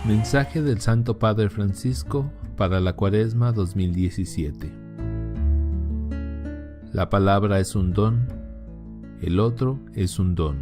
Mensaje del Santo Padre Francisco para la Cuaresma 2017. La palabra es un don, el otro es un don.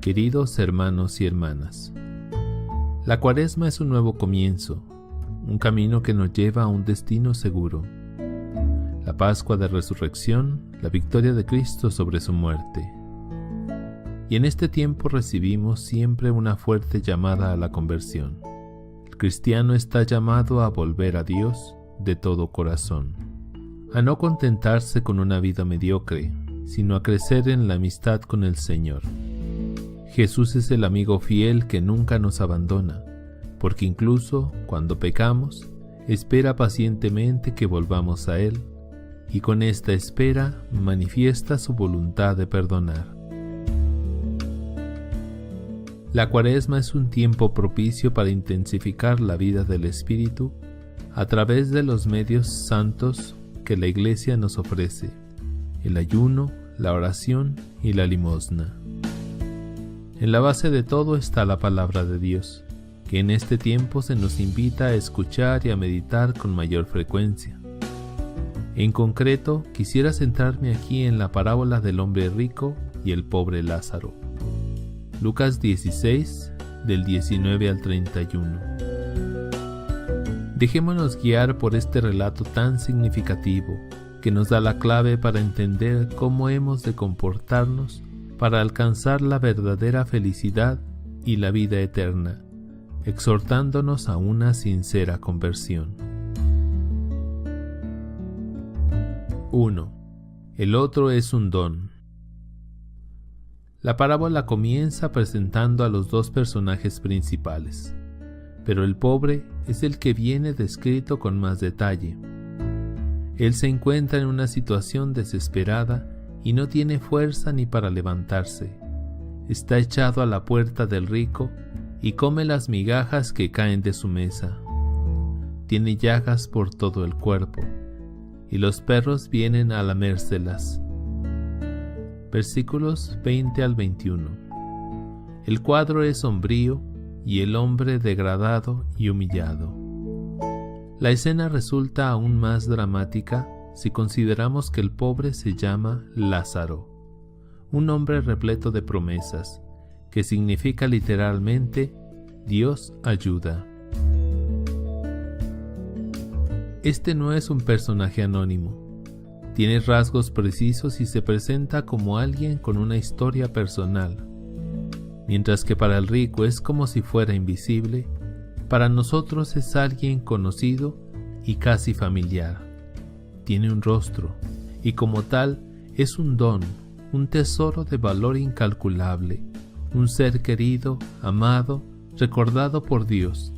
Queridos hermanos y hermanas, la Cuaresma es un nuevo comienzo, un camino que nos lleva a un destino seguro. La Pascua de Resurrección, la victoria de Cristo sobre su muerte. Y en este tiempo recibimos siempre una fuerte llamada a la conversión. El cristiano está llamado a volver a Dios de todo corazón, a no contentarse con una vida mediocre, sino a crecer en la amistad con el Señor. Jesús es el amigo fiel que nunca nos abandona, porque incluso cuando pecamos, espera pacientemente que volvamos a Él, y con esta espera manifiesta su voluntad de perdonar. La Cuaresma es un tiempo propicio para intensificar la vida del Espíritu a través de los medios santos que la Iglesia nos ofrece: el ayuno, la oración y la limosna. En la base de todo está la palabra de Dios, que en este tiempo se nos invita a escuchar y a meditar con mayor frecuencia. En concreto, quisiera centrarme aquí en la parábola del hombre rico y el pobre Lázaro. Lucas 16, del 19 al 31. Dejémonos guiar por este relato tan significativo, que nos da la clave para entender cómo hemos de comportarnos para alcanzar la verdadera felicidad y la vida eterna, exhortándonos a una sincera conversión. 1. El otro es un don. La parábola comienza presentando a los dos personajes principales, pero el pobre es el que viene descrito con más detalle. Él se encuentra en una situación desesperada y no tiene fuerza ni para levantarse. Está echado a la puerta del rico y come las migajas que caen de su mesa. Tiene llagas por todo el cuerpo, y los perros vienen a lamérselas. Versículos 20 al 21. El cuadro es sombrío y el hombre degradado y humillado. La escena resulta aún más dramática si consideramos que el pobre se llama Lázaro, un hombre repleto de promesas, que significa literalmente Dios ayuda. Este no es un personaje anónimo. Tiene rasgos precisos y se presenta como alguien con una historia personal. Mientras que para el rico es como si fuera invisible, para nosotros es alguien conocido y casi familiar. Tiene un rostro, y como tal es un don, un tesoro de valor incalculable, un ser querido, amado, recordado por Dios,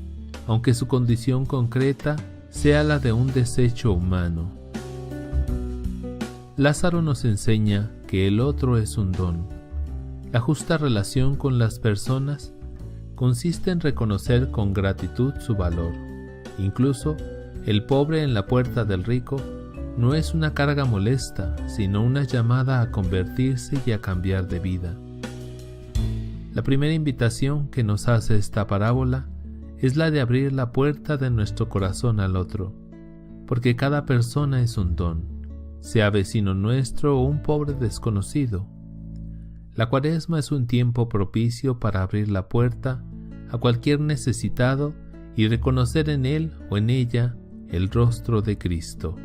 aunque su condición concreta sea la de un desecho humano. Lázaro nos enseña que el otro es un don. La justa relación con las personas consiste en reconocer con gratitud su valor. Incluso, el pobre en la puerta del rico no es una carga molesta, sino una llamada a convertirse y a cambiar de vida. La primera invitación que nos hace esta parábola es la de abrir la puerta de nuestro corazón al otro, porque cada persona es un don, sea vecino nuestro o un pobre desconocido. La Cuaresma es un tiempo propicio para abrir la puerta a cualquier necesitado y reconocer en él o en ella el rostro de Cristo.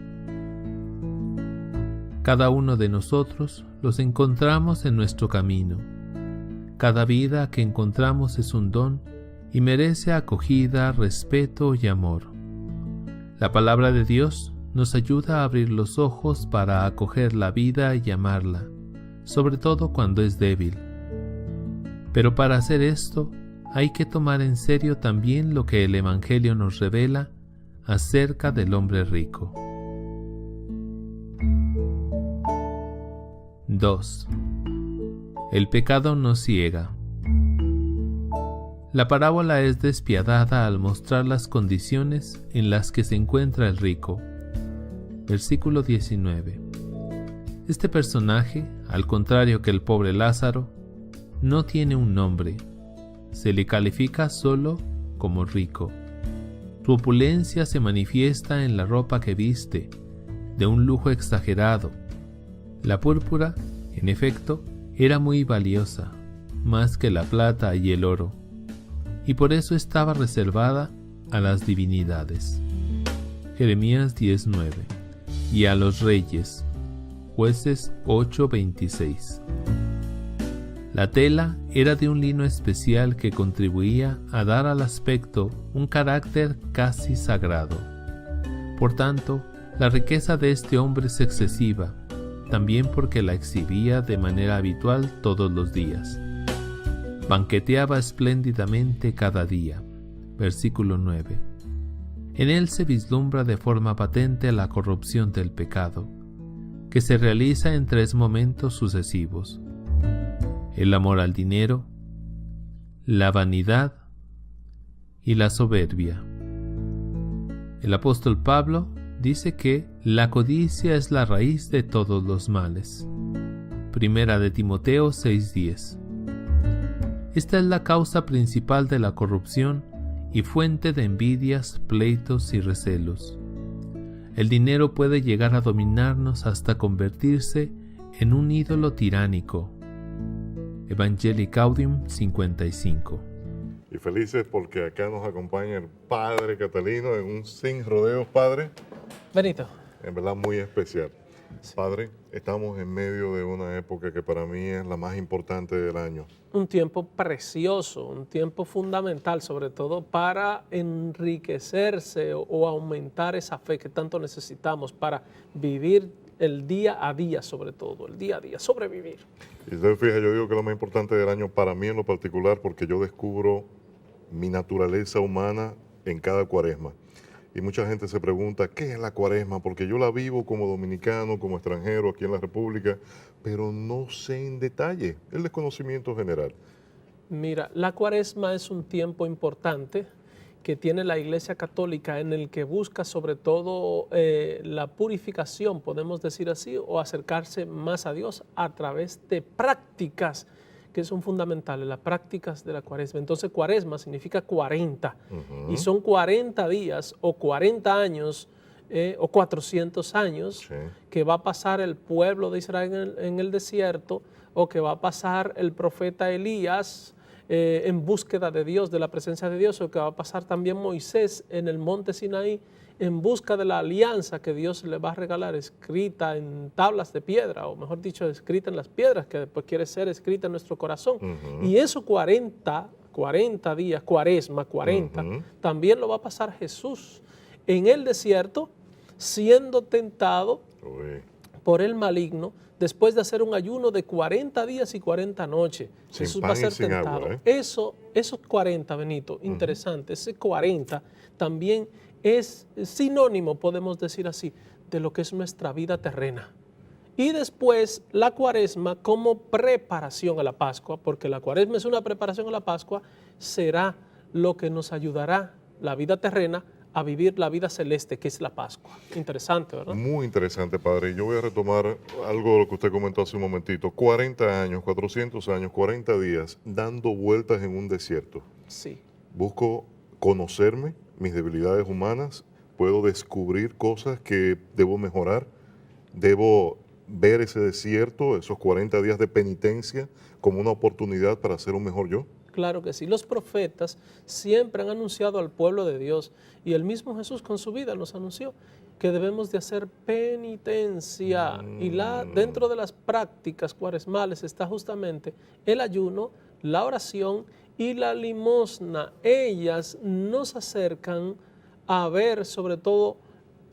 Cada uno de nosotros los encontramos en nuestro camino. Cada vida que encontramos es un don y merece acogida, respeto y amor. La palabra de Dios nos ayuda a abrir los ojos para acoger la vida y amarla, sobre todo cuando es débil. Pero para hacer esto, hay que tomar en serio también lo que el Evangelio nos revela acerca del hombre rico. 2. El pecado nos ciega. La parábola es despiadada al mostrar las condiciones en las que se encuentra el rico. Versículo 19. Este personaje, al contrario que el pobre Lázaro, no tiene un nombre, se le califica solo como rico. Su opulencia se manifiesta en la ropa que viste, de un lujo exagerado. La púrpura, en efecto, era muy valiosa, más que la plata y el oro, y por eso estaba reservada a las divinidades. Jeremías 10:9. Y a los reyes. Jueces 8:26. La tela era de un lino especial que contribuía a dar al aspecto un carácter casi sagrado. Por tanto, la riqueza de este hombre es excesiva, también porque la exhibía de manera habitual todos los días. Banqueteaba espléndidamente cada día. Versículo 9. En él se vislumbra de forma patente la corrupción del pecado, que se realiza en 3 momentos sucesivos: el amor al dinero, la vanidad y la soberbia. El apóstol Pablo dice que la codicia es la raíz de todos los males. Primera de Timoteo 6:10. Esta es la causa principal de la corrupción y fuente de envidias, pleitos y recelos. El dinero puede llegar a dominarnos hasta convertirse en un ídolo tiránico. Evangelii Gaudium 55. Y felices porque acá nos acompaña el Padre Catalino en un Sin Rodeos, Padre. Benito. En verdad muy especial. Sí. Padre, estamos en medio de una época que para mí es la más importante del año. Un tiempo precioso, un tiempo fundamental, sobre todo para enriquecerse o aumentar esa fe que tanto necesitamos para vivir el día a día, sobre todo, el día a día, sobrevivir. Y usted fija, yo digo que es lo más importante del año para mí en lo particular porque yo descubro mi naturaleza humana en cada cuaresma. Y mucha gente se pregunta, ¿qué es la cuaresma? Porque yo la vivo como dominicano, como extranjero aquí en la República, pero no sé en detalle el desconocimiento general. Mira, la cuaresma es un tiempo importante que tiene la Iglesia Católica en el que busca sobre todo la purificación, podemos decir así, o acercarse más a Dios a través de prácticas que son fundamentales, las prácticas de la cuaresma. Entonces, cuaresma significa 40, y son 40 días o 40 años o 400 años Sí. que va a pasar el pueblo de Israel en el desierto, o que va a pasar el profeta Elías en búsqueda de Dios, de la presencia de Dios, o que va a pasar también Moisés en el monte Sinaí en busca de la alianza que Dios le va a regalar, escrita en tablas de piedra, o mejor dicho, escrita en las piedras, que después quiere ser escrita en nuestro corazón. Y esos 40 días, cuaresma, 40, también lo va a pasar Jesús en el desierto, siendo tentado Uy. por el maligno, después de hacer un ayuno de 40 días y 40 noches. Sin Jesús pan va a ser y sin tentado. agua, Esos 40, Benito, interesante, ese 40 también es sinónimo, podemos decir así, de lo que es nuestra vida terrena. Y después la cuaresma como preparación a la Pascua, porque la cuaresma es una preparación a la Pascua, será lo que nos ayudará la vida terrena a vivir la vida celeste, que es la Pascua. Interesante, ¿verdad? Muy interesante, Padre. Yo voy a retomar algo de lo que usted comentó hace un momentito. 40 años, 400 años, 40 días, dando vueltas en un desierto. Sí. Busco conocerme, mis debilidades humanas, puedo descubrir cosas que debo mejorar, debo ver ese desierto, esos 40 días de penitencia, como una oportunidad para ser un mejor yo. Claro que sí. Los profetas siempre han anunciado al pueblo de Dios, y el mismo Jesús con su vida nos anunció que debemos de hacer penitencia. Y dentro de las prácticas cuaresmales está justamente el ayuno, la oración y la limosna. Ellas nos acercan a ver sobre todo,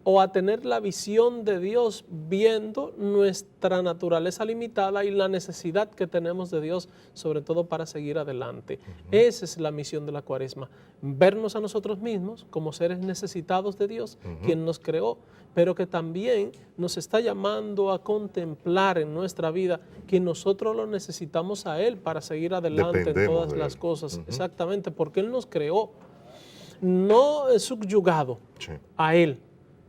o a tener la visión de Dios, viendo nuestra naturaleza limitada y la necesidad que tenemos de Dios, sobre todo para seguir adelante. Esa es la misión de la cuaresma, vernos a nosotros mismos como seres necesitados de Dios, quien nos creó, pero que también nos está llamando a contemplar en nuestra vida que nosotros lo necesitamos a Él para seguir adelante en Dependemos todas de las Él. cosas. Exactamente, porque Él nos creó, no subyugado Sí. a Él.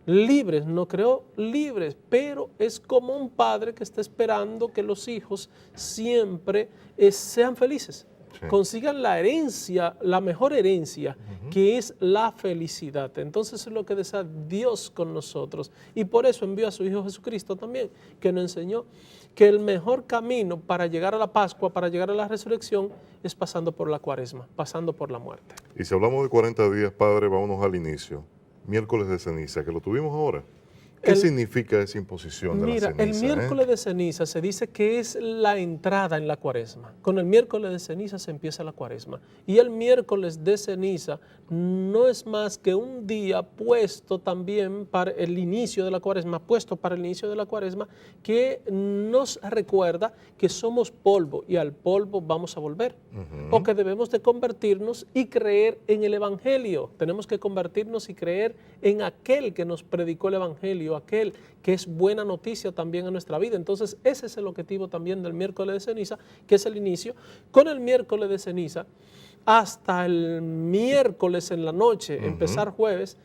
Libres, no creó libres, pero es como un padre que está esperando que los hijos siempre sean felices. Sí. consigan la herencia, la mejor herencia, que es la felicidad. Entonces es lo que desea Dios con nosotros. Y por eso envió a su Hijo Jesucristo también, que nos enseñó que el mejor camino para llegar a la Pascua, para llegar a la resurrección, es pasando por la Cuaresma, pasando por la muerte. Y si hablamos de 40 días, Padre, vámonos al inicio. Miércoles de ceniza, que lo tuvimos ahora. ¿Qué significa esa imposición de Mira, la ceniza? el miércoles de ceniza se dice que es la entrada en la Cuaresma. Con el miércoles de ceniza se empieza la Cuaresma. Y el miércoles de ceniza no es más que un día puesto también para el inicio de la Cuaresma, que nos recuerda que somos polvo y al polvo vamos a volver. O que debemos de convertirnos y creer en el Evangelio. Tenemos que convertirnos y creer en aquel que nos predicó el Evangelio, aquel que es buena noticia también en nuestra vida. Entonces ese es el objetivo también del miércoles de ceniza, que es el inicio. Con el miércoles de ceniza hasta el miércoles en la noche, empezar jueves,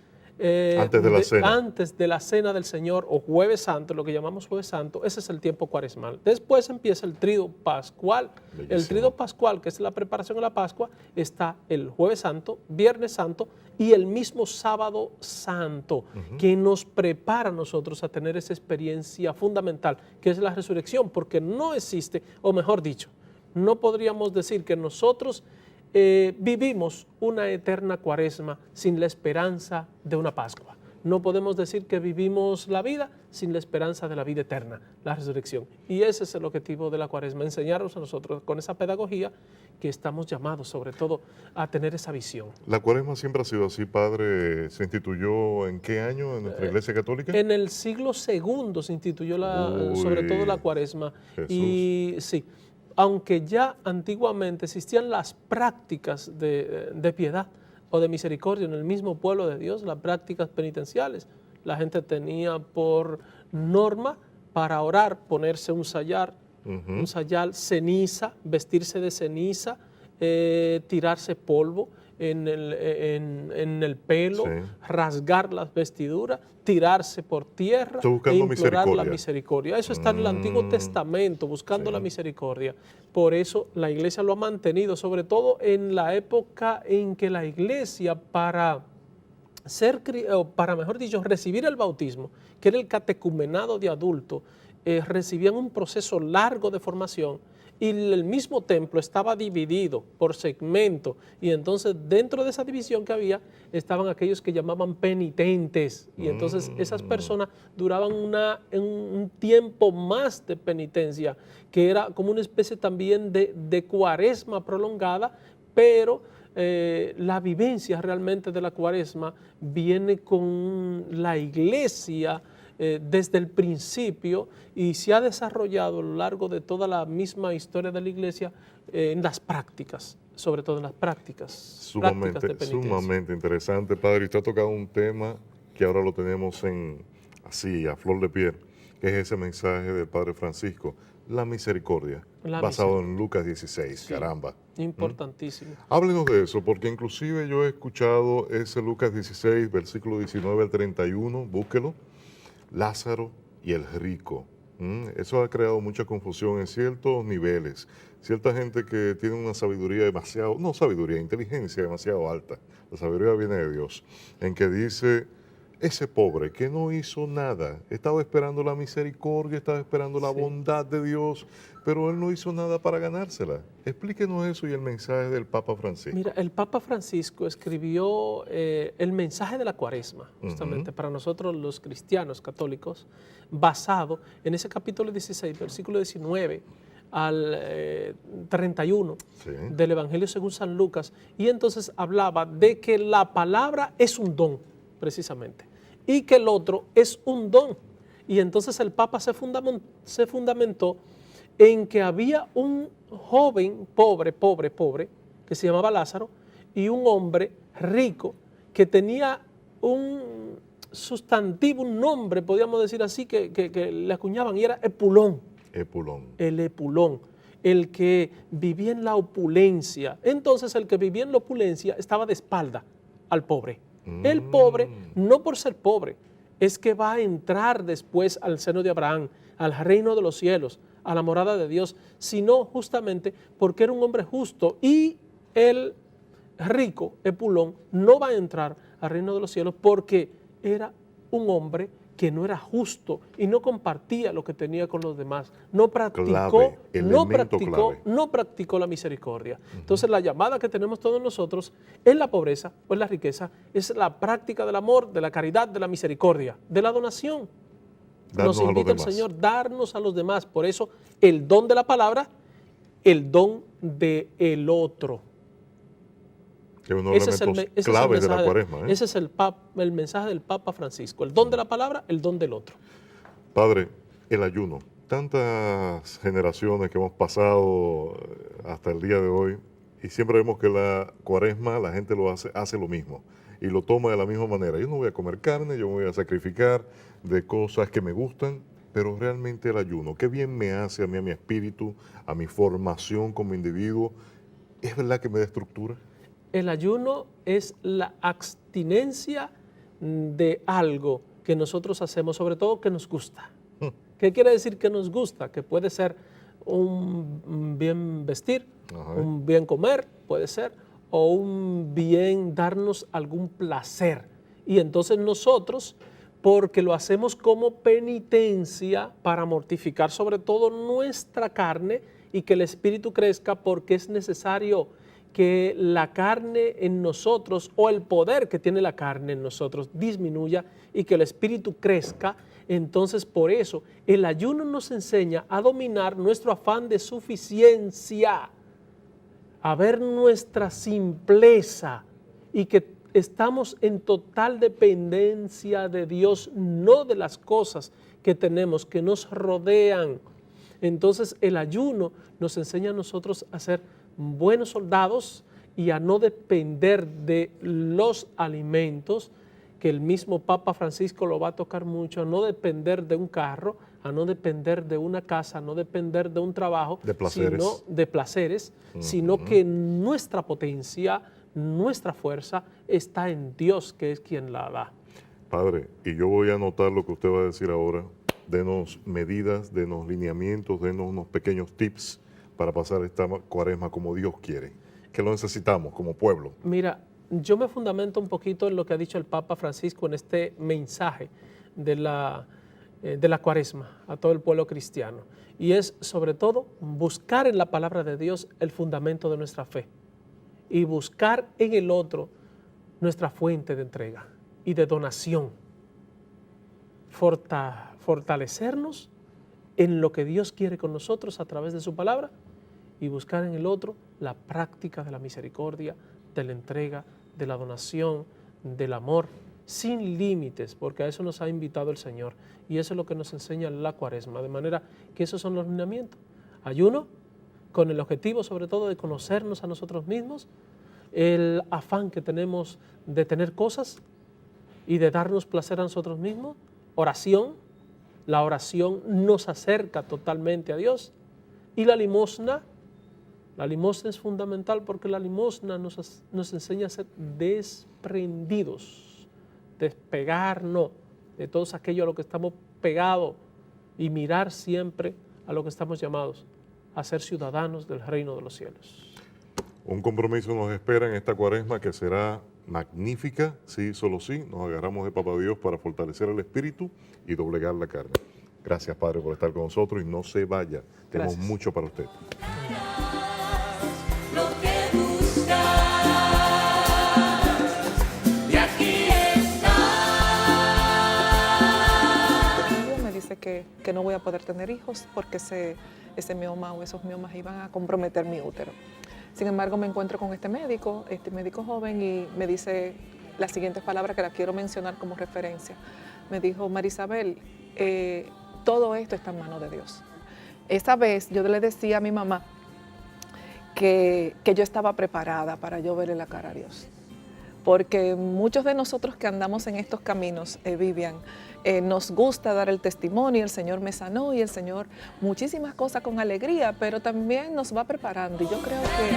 antes de la cena del Señor, o jueves santo, lo que llamamos jueves santo, ese es el tiempo cuaresmal. Después empieza el trido pascual. Bellísimo. El trido pascual, que es la preparación de la Pascua, está el jueves santo, viernes santo y el mismo sábado santo, que nos prepara a nosotros a tener esa experiencia fundamental, que es la resurrección, porque no existe, o mejor dicho, no podríamos decir que nosotros vivimos una eterna Cuaresma sin la esperanza de una Pascua. No podemos decir que vivimos la vida sin la esperanza de la vida eterna, la resurrección. Y ese es el objetivo de la Cuaresma, enseñarnos a nosotros con esa pedagogía que estamos llamados sobre todo a tener esa visión. ¿La Cuaresma siempre ha sido así, Padre? ¿Se instituyó en qué año en nuestra Iglesia Católica? En el siglo II se instituyó sobre todo la Cuaresma. Jesús. Y sí, aunque ya antiguamente existían las prácticas de piedad o de misericordia en el mismo pueblo de Dios, las prácticas penitenciales, la gente tenía por norma para orar ponerse un sayal, ceniza, vestirse de ceniza, tirarse polvo en el pelo, Sí. rasgar las vestiduras, tirarse por tierra Estoy buscando e implorar la misericordia. misericordia. Eso está en el Antiguo Testamento, buscando la misericordia. Por eso la Iglesia lo ha mantenido, sobre todo en la época en que la Iglesia, para mejor dicho, recibir el bautismo, que era el catecumenado de adulto, recibían un proceso largo de formación y el mismo templo estaba dividido por segmento, y entonces dentro de esa división que había estaban aquellos que llamaban penitentes, y entonces esas personas duraban un tiempo más de penitencia, que era como una especie también de Cuaresma prolongada, pero la vivencia realmente de la Cuaresma viene con la Iglesia desde el principio y se ha desarrollado a lo largo de toda la misma historia de la Iglesia en las prácticas, sobre todo en las prácticas de penitencia. Sumamente interesante, Padre. Y usted ha tocado un tema que ahora lo tenemos así, a flor de piel, que es ese mensaje del Padre Francisco, la misericordia, basado en Lucas 16, Sí, caramba. importantísimo. Háblenos de eso, porque inclusive yo he escuchado ese Lucas 16, versículo 19 al 31, búsquelo, Lázaro y el rico. Eso ha creado mucha confusión en ciertos niveles. Cierta gente que tiene una sabiduría inteligencia demasiado alta. La sabiduría viene de Dios, en que dice, ese pobre que no hizo nada, estaba esperando la misericordia, estaba esperando la bondad de Dios, pero él no hizo nada para ganársela. Explíquenos eso y el mensaje del Papa Francisco. Mira, el Papa Francisco escribió el mensaje de la Cuaresma, justamente para nosotros los cristianos católicos, basado en ese capítulo 16, versículo 19 al 31 del Evangelio según San Lucas, y entonces hablaba de que la palabra es un don, precisamente, y que el otro es un don. Y entonces el Papa se fundamentó en que había un joven pobre, que se llamaba Lázaro, y un hombre rico que tenía un sustantivo, un nombre, podríamos decir así, que le acuñaban, y era Epulón. El Epulón, el que vivía en la opulencia. Entonces el que vivía en la opulencia estaba de espalda al pobre. El pobre, no por ser pobre, es que va a entrar después al seno de Abraham, al reino de los cielos, a la morada de Dios, sino justamente porque era un hombre justo, y el rico, Epulón, no va a entrar al reino de los cielos porque era un hombre que no era justo y no compartía lo que tenía con los demás, no practicó la misericordia. Entonces la llamada que tenemos todos nosotros en la pobreza o en la riqueza es la práctica del amor, de la caridad, de la misericordia, de la donación. Nos invita el Señor a darnos a los demás. Por eso el don de la palabra, el don del otro. Que uno de los elementos claves de la Cuaresma. Ese es el mensaje del Papa Francisco, el don de la palabra, el don del otro. Padre, el ayuno. Tantas generaciones que hemos pasado hasta el día de hoy, y siempre vemos que la Cuaresma la gente lo hace lo mismo y lo toma de la misma manera. Yo no voy a comer carne, yo me voy a sacrificar de cosas que me gustan, pero realmente el ayuno, qué bien me hace a mí, a mi espíritu, a mi formación como individuo. ¿Es verdad que me da estructura? El ayuno es la abstinencia de algo que nosotros hacemos, sobre todo que nos gusta. ¿Qué quiere decir que nos gusta? Que puede ser un bien vestir, un bien comer, puede ser, o un bien darnos algún placer. Y entonces nosotros, porque lo hacemos como penitencia para mortificar sobre todo nuestra carne y que el espíritu crezca, porque es necesario que la carne en nosotros, o el poder que tiene la carne en nosotros, disminuya y que el espíritu crezca. Entonces, por eso, el ayuno nos enseña a dominar nuestro afán de suficiencia, a ver nuestra simpleza y que estamos en total dependencia de Dios, no de las cosas que tenemos, que nos rodean. Entonces, el ayuno nos enseña a nosotros a ser buenos soldados y a no depender de los alimentos, que el mismo Papa Francisco lo va a tocar mucho, a no depender de un carro, a no depender de una casa, a no depender de un trabajo, sino que nuestra potencia, nuestra fuerza está en Dios, que es quien la da. Padre, y yo voy a anotar lo que usted va a decir ahora. Denos medidas, denos lineamientos, denos unos pequeños tips para pasar esta Cuaresma como Dios quiere, que lo necesitamos como pueblo. Mira, yo me fundamento un poquito en lo que ha dicho el Papa Francisco en este mensaje de la Cuaresma a todo el pueblo cristiano, y es sobre todo buscar en la palabra de Dios el fundamento de nuestra fe y buscar en el otro nuestra fuente de entrega y de donación, fortalecernos en lo que Dios quiere con nosotros a través de su palabra y buscar en el otro la práctica de la misericordia, de la entrega, de la donación, del amor, sin límites, porque a eso nos ha invitado el Señor, y eso es lo que nos enseña la Cuaresma, de manera que esos son los lineamientos. Ayuno, con el objetivo sobre todo de conocernos a nosotros mismos, el afán que tenemos de tener cosas y de darnos placer a nosotros mismos. Oración, la oración nos acerca totalmente a Dios, y la limosna es fundamental porque la limosna nos enseña a ser desprendidos, despegarnos de todo aquello a lo que estamos pegados y mirar siempre a lo que estamos llamados, a ser ciudadanos del reino de los cielos. Un compromiso nos espera en esta Cuaresma que será magnífica, sí, solo sí, nos agarramos de Papá Dios para fortalecer el espíritu y doblegar la carne. Gracias, Padre, por estar con nosotros y no se vaya, tenemos mucho para usted. Que no voy a poder tener hijos porque ese mioma o esos miomas iban a comprometer mi útero. Sin embargo, me encuentro con este médico joven, y me dice las siguientes palabras que las quiero mencionar como referencia. Me dijo: Marisabel, todo esto está en manos de Dios. Esa vez yo le decía a mi mamá que yo estaba preparada para yo verle la cara a Dios. Porque muchos de nosotros que andamos en estos caminos, Vivian, nos gusta dar el testimonio, el Señor me sanó y el Señor muchísimas cosas con alegría, pero también nos va preparando, y yo creo que